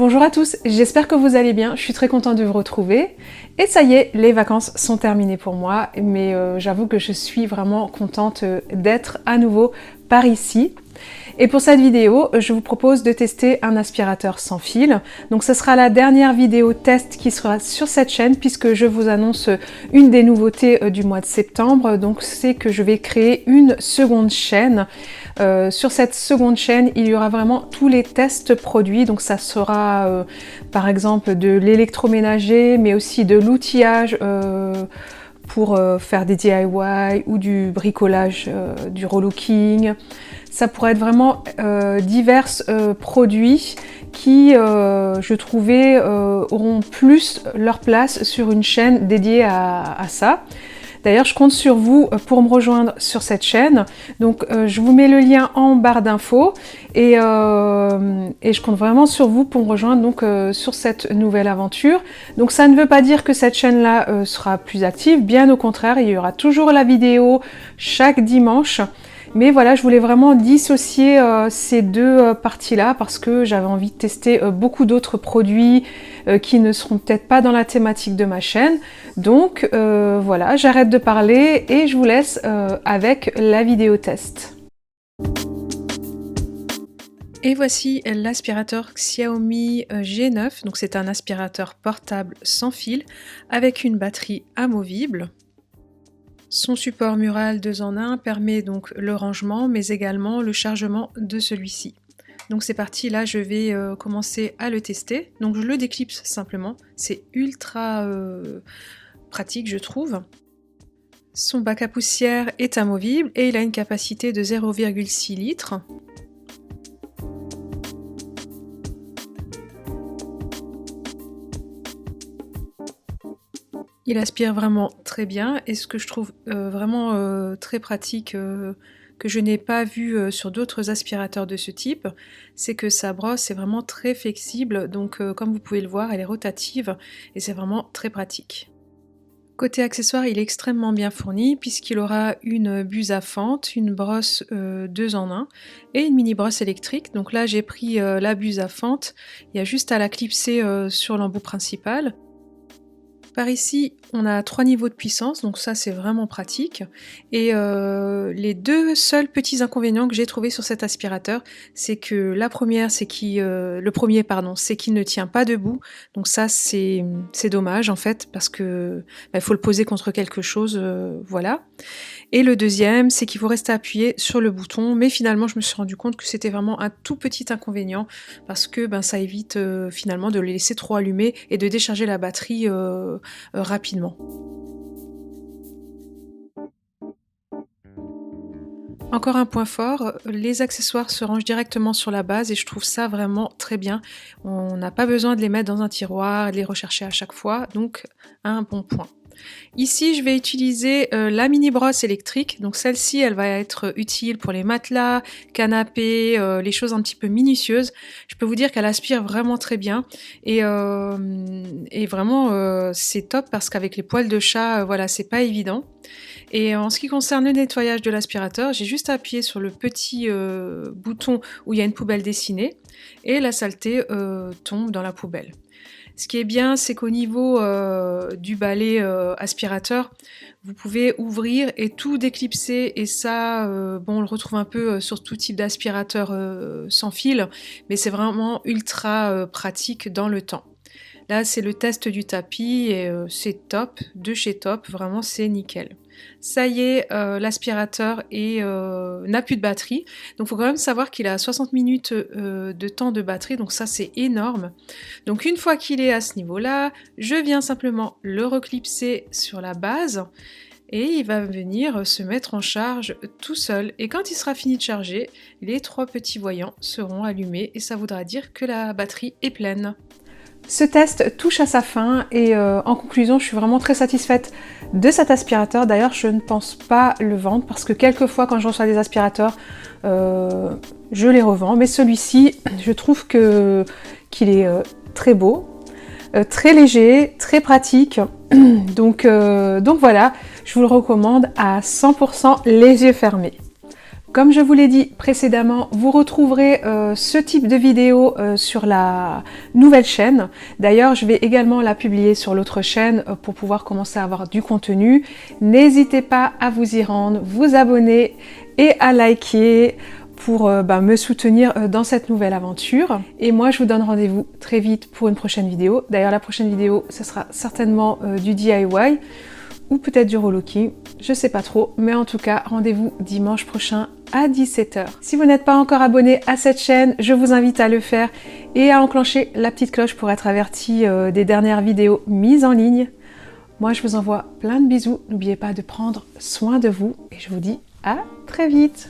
Bonjour à tous, j'espère que vous allez bien, je suis très contente de vous retrouver. Et ça y est, les vacances sont terminées pour moi, mais j'avoue que je suis vraiment contente d'être à nouveau par ici. Et pour cette vidéo, je vous propose de tester un aspirateur sans fil. Donc ce sera la dernière vidéo test qui sera sur cette chaîne puisque je vous annonce une des nouveautés du mois de septembre. Donc c'est que je vais créer une seconde chaîne. Sur cette seconde chaîne, il y aura vraiment tous les tests produits. Donc ça sera par exemple de l'électroménager, mais aussi de l'outillage pour faire des DIY ou du bricolage, du relooking. Ça pourrait être vraiment divers produits qui, je trouvais, auront plus leur place sur une chaîne dédiée à ça. D'ailleurs, je compte sur vous pour me rejoindre sur cette chaîne. Donc, je vous mets le lien en barre d'infos et je compte vraiment sur vous pour me rejoindre donc, sur cette nouvelle aventure. Donc, ça ne veut pas dire que cette chaîne-là sera plus active. Bien au contraire, il y aura toujours la vidéo chaque dimanche. Mais voilà, je voulais vraiment dissocier ces deux parties-là parce que j'avais envie de tester beaucoup d'autres produits qui ne seront peut-être pas dans la thématique de ma chaîne. Donc voilà, j'arrête de parler et je vous laisse avec la vidéo test. Et voici l'aspirateur Xiaomi G9. Donc c'est un aspirateur portable sans fil avec une batterie amovible. Son support mural 2 en 1 permet donc le rangement mais également le chargement de celui-ci. Donc c'est parti, là je vais commencer à le tester. Donc je le déclipse simplement, c'est ultra pratique je trouve. Son bac à poussière est amovible et il a une capacité de 0,6 litres. Il aspire vraiment très bien et ce que je trouve vraiment très pratique que je n'ai pas vu sur d'autres aspirateurs de ce type, c'est que sa brosse est vraiment très flexible, donc comme vous pouvez le voir, elle est rotative et c'est vraiment très pratique. Côté accessoires, il est extrêmement bien fourni puisqu'il aura une buse à fente, une brosse 2 en 1 et une mini brosse électrique. Donc là j'ai pris la buse à fente, il y a juste à la clipser sur l'embout principal. Par ici, on a 3 niveaux de puissance, donc ça c'est vraiment pratique. Et les deux seuls petits inconvénients que j'ai trouvés sur cet aspirateur, c'est que la première, c'est le premier, c'est qu'il ne tient pas debout. Donc ça c'est dommage en fait, parce que faut le poser contre quelque chose, voilà. Et le deuxième, c'est qu'il faut rester appuyé sur le bouton, mais finalement je me suis rendu compte que c'était vraiment un tout petit inconvénient, parce que ça évite finalement de les laisser trop allumer et de décharger la batterie rapidement. Encore un point fort, les accessoires se rangent directement sur la base et je trouve ça vraiment très bien. On n'a pas besoin de les mettre dans un tiroir et de les rechercher à chaque fois, donc un bon point. Ici, je vais utiliser la mini brosse électrique. Donc celle-ci, elle va être utile pour les matelas, canapés, les choses un petit peu minutieuses. Je peux vous dire qu'elle aspire vraiment très bien et vraiment c'est top parce qu'avec les poils de chat, voilà, c'est pas évident. Et en ce qui concerne le nettoyage de l'aspirateur, j'ai juste appuyé sur le petit bouton où il y a une poubelle dessinée et la saleté tombe dans la poubelle. Ce qui est bien, c'est qu'au niveau du balai aspirateur, vous pouvez ouvrir et tout déclipser et ça, on le retrouve un peu sur tout type d'aspirateur sans fil, mais c'est vraiment ultra pratique dans le temps. Là, c'est le test du tapis et c'est top, de chez top, vraiment c'est nickel. Ça y est, l'aspirateur n'a plus de batterie, donc il faut quand même savoir qu'il a 60 minutes de temps de batterie, donc ça c'est énorme. Donc une fois qu'il est à ce niveau-là, je viens simplement le reclipser sur la base et il va venir se mettre en charge tout seul. Et quand il sera fini de charger, les 3 petits voyants seront allumés et ça voudra dire que la batterie est pleine. Ce test touche à sa fin et en conclusion, je suis vraiment très satisfaite de cet aspirateur. D'ailleurs, je ne pense pas le vendre parce que quelquefois, quand je reçois des aspirateurs, je les revends. Mais celui-ci, je trouve qu'il est très beau, très léger, très pratique. Donc voilà, je vous le recommande à 100% les yeux fermés. Comme je vous l'ai dit précédemment, vous retrouverez ce type de vidéo sur la nouvelle chaîne. D'ailleurs, je vais également la publier sur l'autre chaîne pour pouvoir commencer à avoir du contenu. N'hésitez pas à vous y rendre, vous abonner et à liker pour me soutenir dans cette nouvelle aventure. Et moi, je vous donne rendez-vous très vite pour une prochaine vidéo. D'ailleurs, la prochaine vidéo, ce sera certainement du DIY ou peut-être du relooking, je sais pas trop, mais en tout cas, rendez-vous dimanche prochain à 17 h. Si vous n'êtes pas encore abonné à cette chaîne, je vous invite à le faire et à enclencher la petite cloche pour être averti des dernières vidéos mises en ligne. Moi, je vous envoie plein de bisous. N'oubliez pas de prendre soin de vous et je vous dis à très vite.